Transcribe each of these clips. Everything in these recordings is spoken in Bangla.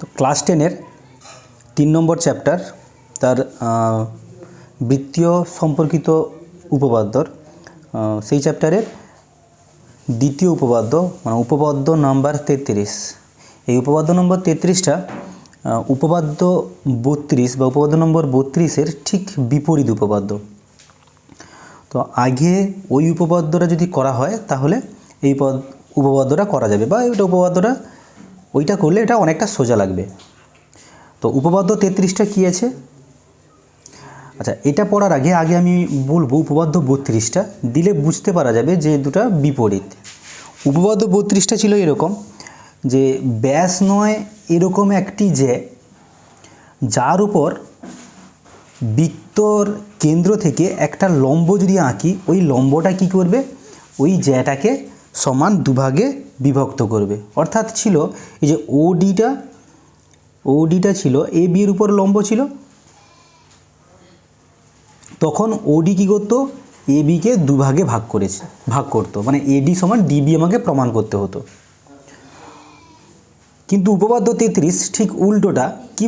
তো ক্লাস 10-এর 3 নম্বর চ্যাপ্টার তার বৃত্তীয় সম্পর্কিত উপপাদ্যর সেই চ্যাপ্টারের দ্বিতীয় উপপাদ্য মানে উপপাদ্য নাম্বার 33। এই উপপাদ্য নম্বর 33টা উপপাদ্য 32 বা উপপাদ্য নম্বর 32-এর ঠিক বিপরীত উপপাদ্য। তো আগে ওই উপপাদ্যটা যদি করা হয় তাহলে এই উপপাদ্যটা করা যাবে, বা ওইটা উপপাদ্যটা ওইটা করলে এটা অনেকটা সোজা লাগবে। তো উপপাদ্য 33টা কী আছে? আচ্ছা, এটা পড়ার আগে আমি বলবো উপপাদ্য 32টা দিলে বুঝতে পারা যাবে যে দুটা বিপরীত। উপপাদ্য 32টা ছিল এরকম যে ব্যাস নয় এরকম একটি যার উপর বৃত্তর কেন্দ্র থেকে একটা লম্ব যদি আঁকি, ওই লম্বটা কি করবে, ওই জ্যাটাকে সমান দুভাগে বিভক্ত করবে। অর্থাৎ ছিল এই যে ওডিটা ছিল এ বি এর উপর লম্ব ছিল, তখন ওডি কী করতো, এ বিকে দুভাগে ভাগ করতো, মানে এডি সমান ডিবি আমাকে প্রমাণ করতে হতো। কিন্তু উপপাদ্য 33 ঠিক উল্টোটা কি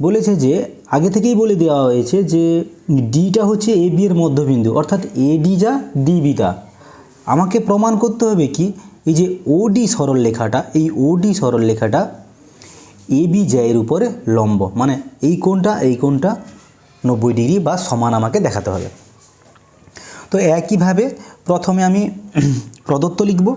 বলেছে যে আগে থেকেই বলে দেওয়া হয়েছে যে ডিটা হচ্ছে এ বি এর মধ্যবিন্দু, অর্থাৎ এডি যা ডিবি তা। আমাকে প্রমাণ করতে হবে কি, এই যে ওডি সরলরেখাটা, এই ওডি সরলরেখাটা এ বি জ্যায়ের উপরে লম্ব, মানে এই কোণটা 90 ডিগ্রি বা সমান আমাকে দেখাতে হবে। তো একইভাবে প্রথমে আমি প্রদত্ত লিখব।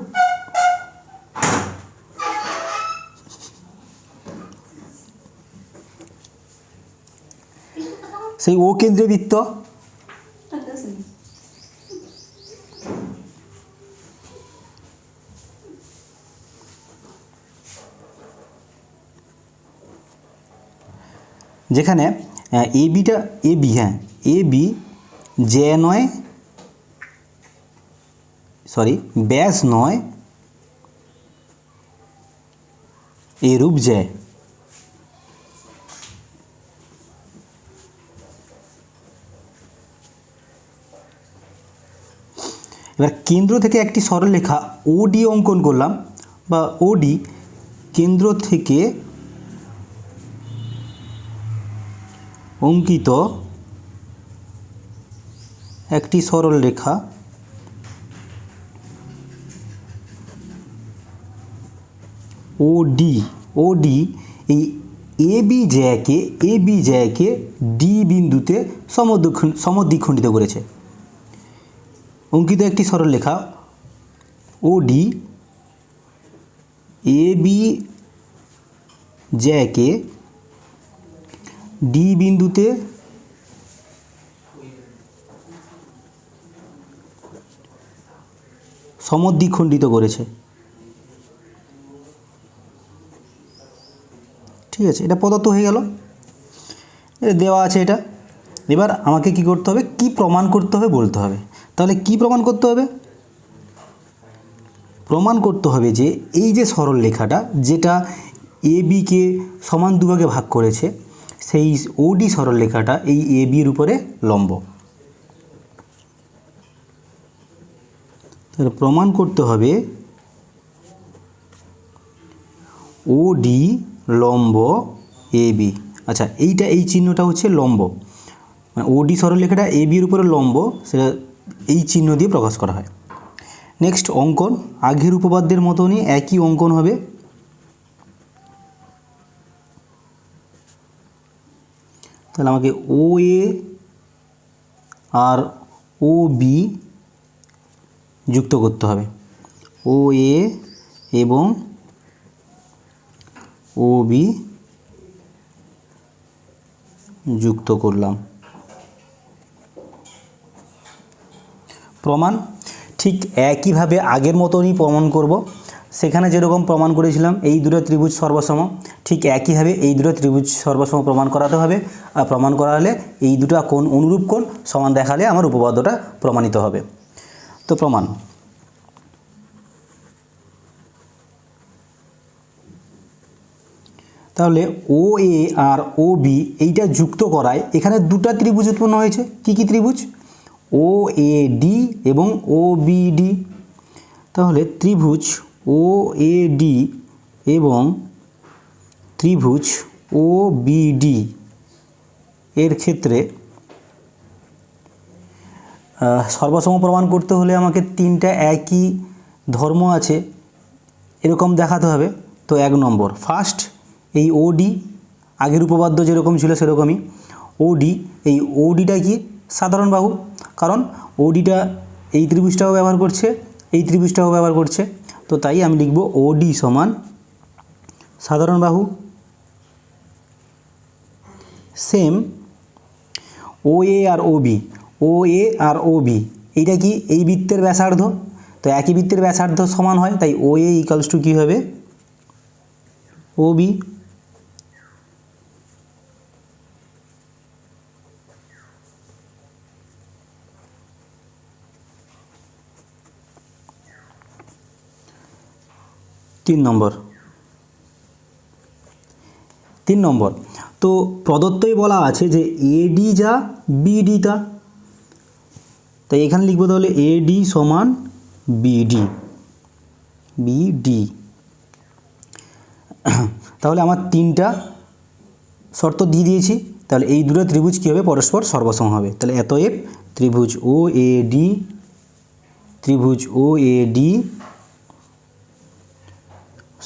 সেই ও কেন্দ্রীয় বৃত্ত যেখানে এ বি জ্যা নয়, ব্যাস নয় এরূপ জ্যা। এবার কেন্দ্র থেকে একটি সরলরেখা ওডি অঙ্কন করলাম, বা ওডি কেন্দ্র থেকে অঙ্কিত একটি সরলরেখা ওডি এই এ বি জ্যাকে ডি বিন্দুতে সমদ্বিখণ্ডিত করেছে। অঙ্কিত একটি সরলরেখা ওডি এ বি জ্যাকে ডি বিন্দুতে সমদ্বিখণ্ডিত করেছে। ঠিক আছে, এটা প্রদত্ত হয়ে গেল, এটা দেওয়া আছে। এটা এবার আমাকে কি করতে হবে, কি প্রমাণ করতে হবে বলতে হবে। তাহলে কি প্রমাণ করতে হবে? প্রমাণ করতে হবে যে এই যে সরলরেখাটা যেটা এ বিকে সমান দুভাগে ভাগ করেছে, সেই ওডি সরলরেখাটা এই এ বির উপরে লম্ব। তাহলে প্রমাণ করতে হবে ওডি লম্ব এ বি। আচ্ছা, এই চিহ্নটা হচ্ছে লম্ব, মানে ওডি সরলরেখাটা এ বির উপরে লম্ব, সেটা এই চিহ্ন দিয়ে প্রকাশ করা হয়। নেক্সট অঙ্কন, আগের উপপাদ্যের মতনই একই অঙ্কন হবে। তাহলে আমাকে ও এ আর ও বি যুক্ত করতে হবে। ও এ এবং ও বি যুক্ত করলাম। প্রমাণ ঠিক একইভাবে আগের মতনই প্রমাণ করব। সেখানে যেরকম প্রমাণ করেছিলাম এই দুটো ত্রিভুজ সর্বসম, ঠিক একইভাবে এই দুটো ত্রিভুজ সর্বসম প্রমাণ করাতে হবে। আর প্রমাণ করা হলে এই দুটো কোণ অনুরূপ কোণ সমান দেখালে আমার উপপাদ্যটা প্রমাণিত হবে। তো প্রমাণ, তাহলে ও এ আর ও বি এইটা যুক্ত করায় এখানে দুটো ত্রিভুজ উৎপন্ন হয়েছে। কি কি ত্রিভুজ? ও এ ডি এবং ও বি ডি। তাহলে ত্রিভুজ ও এ ডি এবং ত্রিভুজ ও বিডি এর ক্ষেত্রে সর্বসম প্রমাণ করতে হলে আমাকে তিনটা একই ধর্ম আছে এরকম দেখাতে হবে। তো 1 নম্বর, ফার্স্ট এই ওডি আগের উপপাদ্য যেরকম ছিল সেরকমই ওডি, এই ওডিটা কি সাধারণ বাহু, কারণ ওডিটা এই ত্রিভুজটাও ব্যবহার করছে, এই ত্রিভুজটাও ব্যবহার করছে, তো তাই আমি লিখব ওডি সমান সাধারণ বাহু। সেম ওএ আর ওবি, ওএ আর ওবি এইটা কি এই বৃত্তের ব্যাসার্ধ, তো একই বৃত্তের ব্যাসার্ধ সমান হয়, তাই ওএ ইকুয়ালস টু কী হবে ওবি। তিন নম্বর, তো প্রদত্তই বলা আছে যে এডি যা বিডি তা, তাই এখানে লিখবো তাহলে এডি সমান বিডি, বিডি। তাহলে আমার তিনটা শর্ত দিয়ে দিয়েছি, তাহলে এই দুটো ত্রিভুজ কী হবে পরস্পর সর্বসম হবে। তাহলে অতএব ত্রিভুজ ও এডি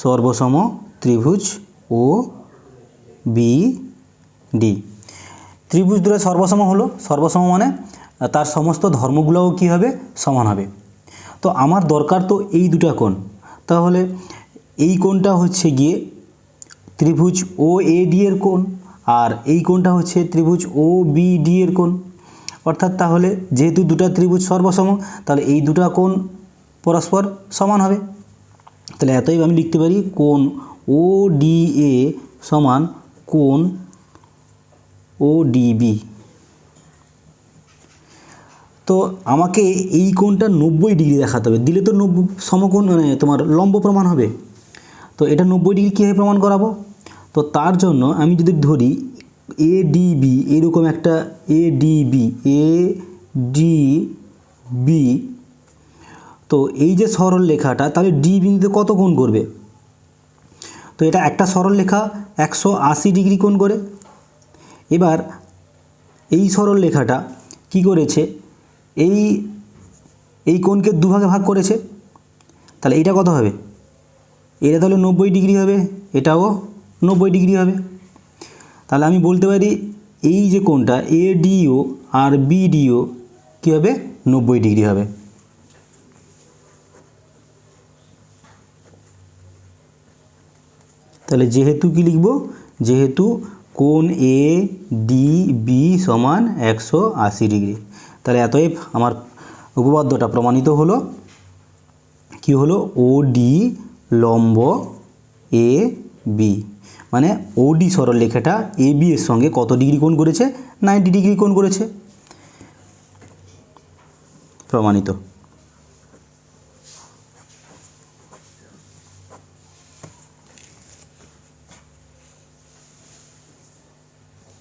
সর্বসম ত্রিভুজ ও বিডি। ত্রিভুজ দুটো সর্বসম হলো, সর্বসম মানে তার সমস্ত ধর্মগুলোও কী হবে সমান হবে। তো আমার দরকার তো এই দুটা কোণ, তাহলে এই কোণটা হচ্ছে গিয়ে ত্রিভুজ ও এডি এর কোণ, আর এই কোণটা হচ্ছে ত্রিভুজ ও বিডি এর কোণ। অর্থাৎ তাহলে যেহেতু দুটা ত্রিভুজ সর্বসম, তাহলে এই দুটা কোণ পরস্পর সমান হবে। তাহলে এতই আমি লিখতে পারি কোণ ও ডিএ সমান কোণ ও ডিবি। তো আমাকে এই কোণটা 90 ডিগ্রি দেখাতে হবে, দিলে তো 90 সমকোণ মানে তোমার লম্ব প্রমাণ হবে। তো এটা 90 ডিগ্রি কীভাবে প্রমাণ করাবো, তো তার জন্য আমি যদি ধরি এডিবি, এরকম একটা এডিবি, তো এই যে সরল রেখাটা তাহলে ডি বিন্দুতে কত কোণ করবে, তো এটা একটা সরল রেখা 180 ডিগ্রি কোণ করে। এবার এই সরল রেখাটা কি করেছে, এই কোণকে দুভাগে ভাগ করেছে, তাহলে এইটা কত হবে, এটা তাহলে 90 ডিগ্রি হবে, এটাও 90 ডিগ্রি হবে। তাহলে আমি বলতে পারি এই যে কোণটা এডিও আর বিডিও কী হবে 90 ডিগ্রি হবে। তাহলে যেহেতু কি লিখব, যেহেতু কোণ এ ডি বি সমান 180 ডিগ্রি, তাহলে অতএব আমার উপপাদ্যটা প্রমাণিত হলো। কি হলো, ওডি লম্ব এ বি, মানে ওডি সরলরেখাটা এ বি এর সঙ্গে কত ডিগ্রি কোণ করেছে, 90 ডিগ্রি কোণ করেছে, প্রমাণিত।